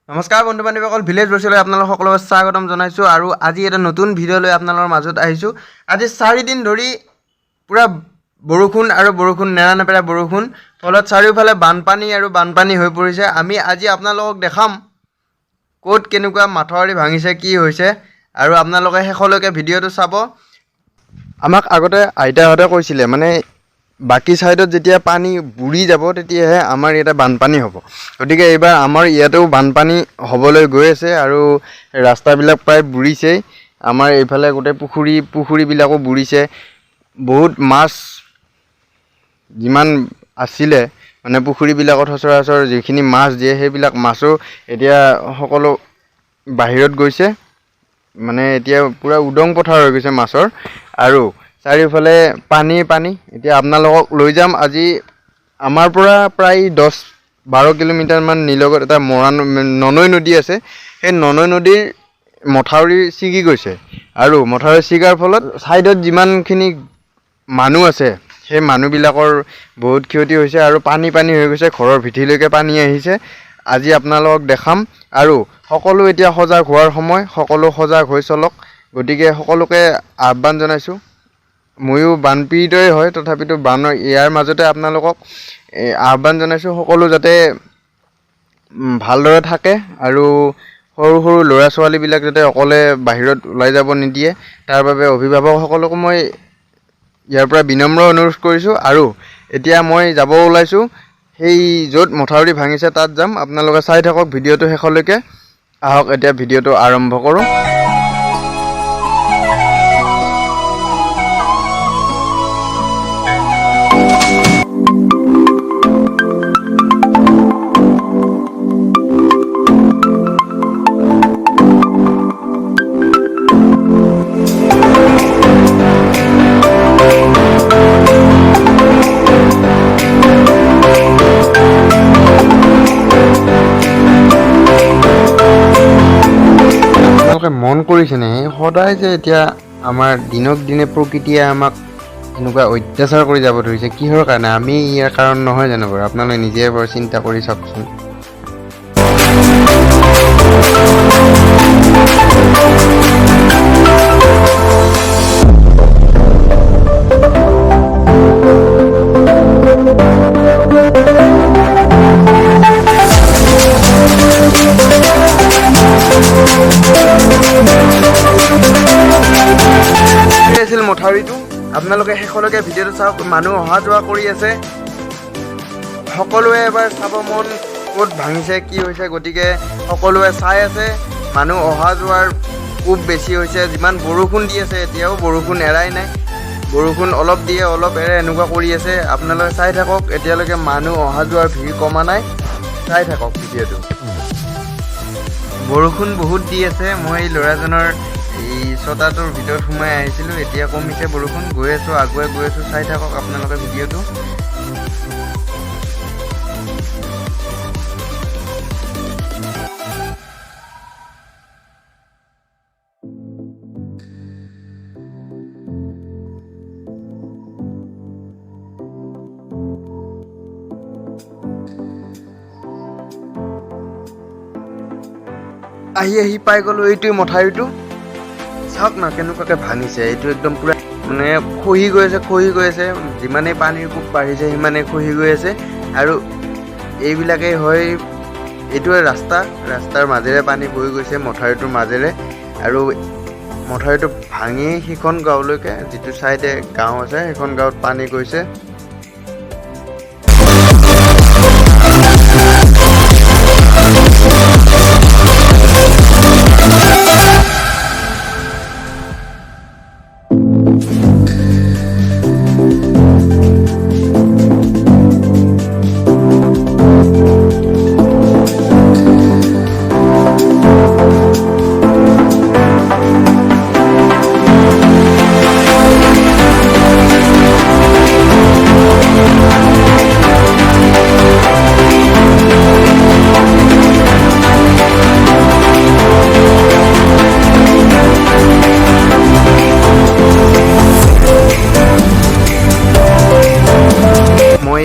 নমস্কাৰ বন্ধু বান্ধৱীসকল, ভিলেজ ব্লগলৈ আপোনালোক সকলোকে স্বাগতম জনাইছোঁ। আৰু আজি এটা নতুন ভিডিঅ' লৈ আপোনালোকৰ মাজত আহিছোঁ। আজি 4 দিন ধৰি পুৰা বৰষুণ আৰু বৰষুণ নেৰানেপেৰা বৰষুণ, ফলত চাৰিওফালে বানপানী হৈ পৰিছে। আমি আজি আপোনালোকক দেখাম ক'ত কেনেকুৱা মাথাউৰি ভাঙিছে, কি হৈছে, আৰু আপোনালোকে শেষলৈকে ভিডিঅ'টো চাব। আমাক আগতে আইতাহঁতে কৈছিলে, মানে বাকী ছাইডত যেতিয়া পানী বুৰি যাব তেতিয়াহে আমাৰ ইয়াতে বানপানী হ'ব। গতিকে এইবাৰ আমাৰ ইয়াতেও বানপানী হ'বলৈ গৈ আছে আৰু ৰাস্তাবিলাক প্ৰায় বুৰিছেই। আমাৰ এইফালে গোটেই পুখুৰীবিলাকো বুৰিছে। বহুত মাছ যিমান আছিলে, মানে পুখুৰীবিলাকত সচৰাচৰ যিখিনি মাছ দিয়ে সেইবিলাক মাছো এতিয়া সকলো বাহিৰত গৈছে। মানে এতিয়া পূৰা উদং পথাৰ হৈ গৈছে মাছৰ। আৰু চাৰিওফালে পানী। এতিয়া আপোনালোকক লৈ যাম। আজি আমাৰ পৰা প্ৰায় 10-12 কিলোমিটাৰমান নিলগত এটা ননৈ নদী আছে। সেই ননৈ নদীৰ মথাউৰি ছিগি গৈছে, আৰু মথাউৰি ছিগাৰ ফলত ছাইডত যিমানখিনি মানুহ আছে সেই মানুহবিলাকৰ বহুত ক্ষতি হৈছে, আৰু পানী হৈ গৈছে, ঘৰৰ ভিতৰলৈকে পানী আহিছে। আজি আপোনালোকক দেখাম, আৰু সকলো এতিয়া সজাগ হোৱাৰ সময়, সকলো সজাগ হৈ চলক। গতিকে সকলোকে আহ্বান জনাইছোঁ। ময়ো বানপীড়িতই হয়, তথাপিতো ইয়াৰ মাজতে আপোনালোকক আহ্বান জনাইছোঁ, সকলো যাতে ভালদৰে থাকে, আৰু সৰু ল'ৰা ছোৱালীবিলাক যাতে অকলে বাহিৰত ওলাই যাব নিদিয়ে, তাৰ বাবে অভিভাৱকসকলকো মই ইয়াৰ পৰা বিনম্ৰ অনুৰোধ কৰিছোঁ। আৰু এতিয়া মই যাব ওলাইছোঁ, সেই য'ত মথাউৰি ভাঙিছে তাত যাম। আপোনালোকে চাই থাকক ভিডিঅ'টো শেষলৈকে। আহক এতিয়া ভিডিঅ'টো আৰম্ভ কৰোঁ। মন কৰিছেনে সদায় যে এতিয়া আমাৰ দিনক দিনে প্ৰকৃতিয়ে আমাক এনেকুৱা অত্যাচাৰ কৰি যাব ধৰিছে, কিহৰ কাৰণে? আমি ইয়াৰ কাৰণ নহয় জানো বাৰু? আপোনালোকে নিজে এবাৰ চিন্তা কৰি চাওকচোন। মথাউৰিটো আপোনালোকে শেষলৈকে ভিডিঅ'টো চাওক। মানুহ অহা যোৱা কৰি আছে, সকলোৱে এবাৰ চাব মন ক'ত ভাঙিছে, কি হৈছে। গতিকে সকলোৱে চাই আছে। মানুহ অহা যোৱাৰ খুব বেছি হৈছে। যিমান বৰষুণ দি আছে, এতিয়াও বৰষুণ এৰাই নাই। বৰষুণ অলপ দিয়ে অলপ এৰে, এনেকুৱা কৰি আছে। আপোনালোকে চাই থাকক। এতিয়ালৈকে মানুহ অহা যোৱাৰ ভিৰ কমা নাই। চাই থাকক ভিডিঅ'টো। বৰষুণ বহুত দি আছে। মই ল'ৰাজনৰ এই ছটাটোৰ ভিতৰত সোমাই আহিছিলোঁ। এতিয়া কমিছে বৰষুণ, গৈ আছোঁ, আগুৱাই গৈ আছোঁ। চাই থাকক আপোনালোকে ভিডিঅ'টো। আহি পাই গ'লোঁ এইটোৱে মথাউৰিটো। চাওক না কেনেকুৱাকৈ ভাঙিছে। এইটো একদম পূৰা মানে খহি গৈ আছে। যিমানেই পানীৰ কোব বাঢ়িছে সিমানেই খহি গৈ আছে। আৰু এইবিলাকেই হয়, এইটোৱে ৰাস্তাৰ মাজেৰে পানী বৈ গৈছে, মথাউৰিটোৰ মাজেৰে। আৰু মথাউৰিটো ভাঙি সিখন গাঁৱলৈকে, যিটো চাইডে গাঁও আছে সেইখন গাঁৱত পানী গৈছে।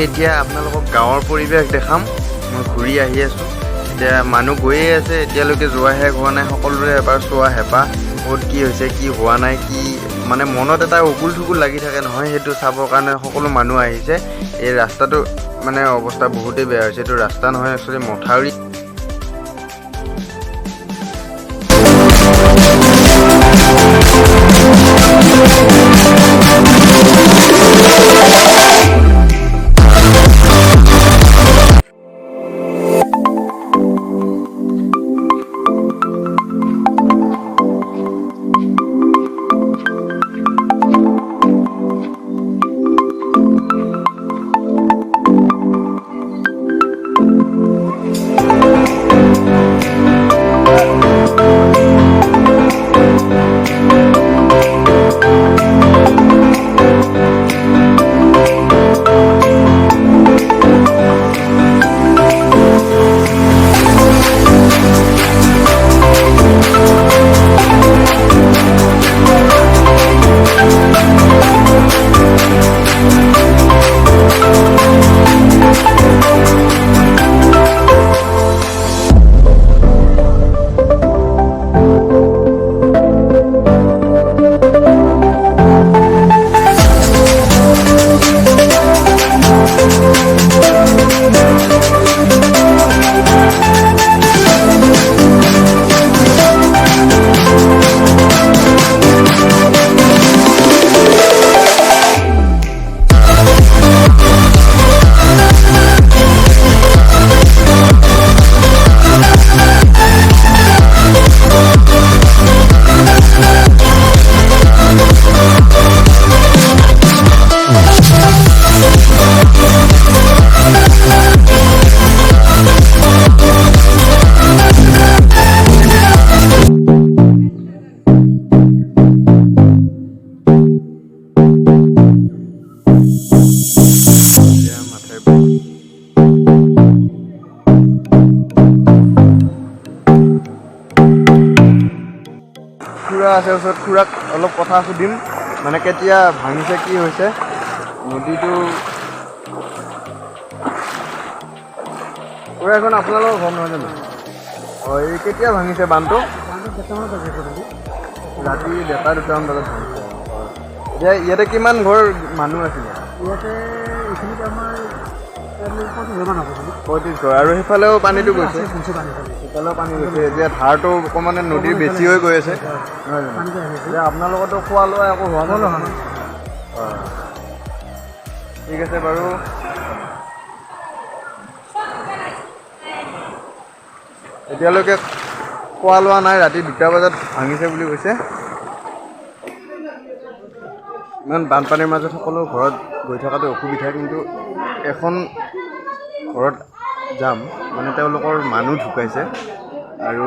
এতিয়া আপোনালোকক গাঁৱৰ পৰিৱেশ দেখাম। মই ঘূৰি আহি আছোঁ। এতিয়া মানুহ গৈয়ে আছে, এতিয়ালৈকে যোৱা শেষ হোৱা নাই। সকলোৰে এবাৰ চোৱা হেঁপাহ, ক'ত কি হৈছে, কি হোৱা নাই, কি মানে মনত এটা উকুল থুকুল লাগি থাকে নহয়, সেইটো চাবৰ কাৰণে সকলো মানুহ আহিছে। এই ৰাস্তাটো মানে অৱস্থা বহুতেই বেয়া হৈছে, এইটো ৰাস্তা নহয় একচুৱেলি মথাউৰি। খুৰা আছে ওচৰত, খুৰাক অলপ কথা সুধিম, মানে কেতিয়া ভাঙিছে, কি হৈছে নদীটো। খুৰা এখন আপোনালোকৰ ঘৰ নহয় জানো? অঁ, এই কেতিয়া ভাঙিছে বানটো? ৰাতি 2:30 বজাত ভাঙিছে। এতিয়া ইয়াতে কিমান ঘৰ মানুহ আছিলে? ইয়াতে এইখিনিত আমাৰ 35 ঘৰ, আৰু সেইফালেও পানীটো গৈছে, সেইফালেও পানী গৈছে। এতিয়া ধাৰটো অকণমান নদীৰ বেছি হৈ গৈ আছে। এতিয়া আপোনালোকৰতো খোৱা লোৱা একো হোৱা নাই? হয়, ঠিক আছে বাৰু। এতিয়ালৈকে খোৱা লোৱা নাই, ৰাতি 2টা বজাত ভাঙিছে বুলি কৈছে। ইমান বানপানীৰ মাজত সকলো ঘৰত গৈ থকাটো অসুবিধা, কিন্তু এখন ঘৰত যাম, মানে তেওঁলোকৰ মানুহ ঢুকাইছে আৰু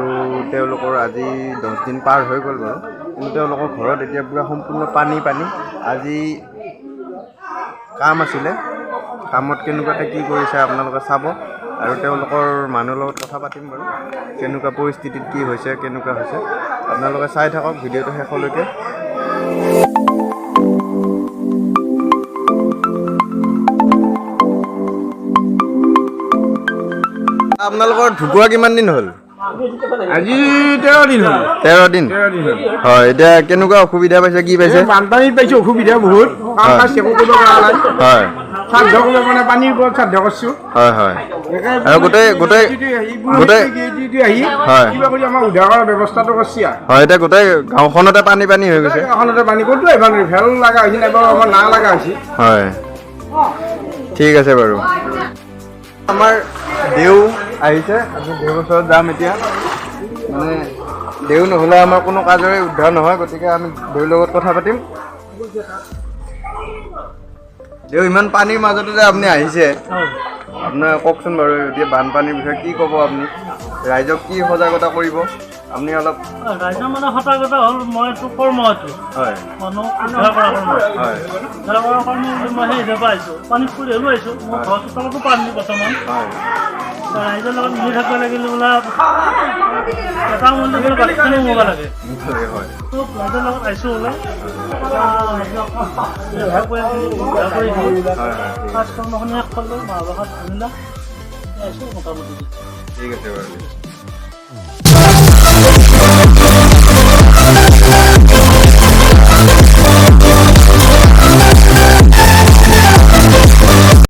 তেওঁলোকৰ আজি 10 দিন পাৰ হৈ গ'ল বাৰু, কিন্তু তেওঁলোকৰ ঘৰত এতিয়া পূৰা সম্পূৰ্ণ পানী। আজি কাম আছিলে, কামত কেনেকুৱাকৈ কি কৰিছে আপোনালোকে চাব, আৰু তেওঁলোকৰ মানুহৰ লগত কথা পাতিম বাৰু, কেনেকুৱা পৰিস্থিতিত কি হৈছে, কেনেকুৱা হৈছে। আপোনালোকে চাই থাকক ভিডিঅ'টো শেষলৈকে। আপোনালোকৰ ঢুকুৱা কিমান দিন হ'ল? আজি 13 দিন হ'ল। 13 দিন? হয়, এতিয়া কেনেকুৱা অসুবিধা পাইছে, কি পাইছে? বানপানীত পাইছোঁ অসুবিধা বহুত, কাম কাজ একো কৰিব পৰা নাই। হয়, শ্ৰাদ্ধ কৰিব মানে পানীৰ ওপৰত শ্ৰাদ্ধ কৰিছোঁ। হয় হয়, আৰু গোটেই আহি হয় কিবা কৰি আমাৰ উদ্ধাৰ কৰাৰ ব্যৱস্থাটো কৰিছে। হয়, এতিয়া গোটেই গাঁওখনতে পানী হৈ গৈছে। গাঁওখনতে পানী, ক'তো আহিব নোৱাৰি, ভেল লগা হৈছে, নাইবা আমাৰ নাও লগা হৈছে। হয়, ঠিক আছে বাৰু। আমাৰ দেউ আহিছে, আমি দেউৰ ওচৰত যাম এতিয়া। মানে দেউ নহ'লে আমাৰ কোনো কাজৰে উদ্ধাৰ নহয়, গতিকে আমি দেউৰ লগত কথা পাতিম। দেউ, ইমান পানীৰ মাজতে যে আপুনি আহিছে, আপোনাৰ কওকচোন বাৰু, এতিয়া বানপানীৰ বিষয়ে কি ক'ব আপুনি? ৰাইজক কি সজাগতা কৰিব আপুনি অলপ? ৰাইজৰ মানে সজাগতা হ'ল, মই এইটো কৰ্ম আছোঁ, হয়, মানুহ উদ্ধাৰ কৰা কৰ্ম, হয়, উদ্ধাৰ কৰা কৰ্ম বুলি মই সেই হিচাপে আহিছোঁ। পানীত পৰি হ'লেও আহিছোঁ, মোৰ ঘৰৰ চোতালতো পানী বৰ্তমান। হয়, ৰাইজৰ লগত মিলি থাকিব লাগিলে বোলে এটা মন্দিৰ বোলে বাকীখিনিও হ'ব লাগে। হয়, চব ৰাইজৰ লগত আহিছোঁ বোলে, উদ্ধাৰ কৰি দিওঁ, কাজ কৰ্মখিনি শেষ কৰিলোঁ, মাহ ভাষাত ভাঙিলা। আছোঁ মোটামুটি। ঠিক আছে বাৰু।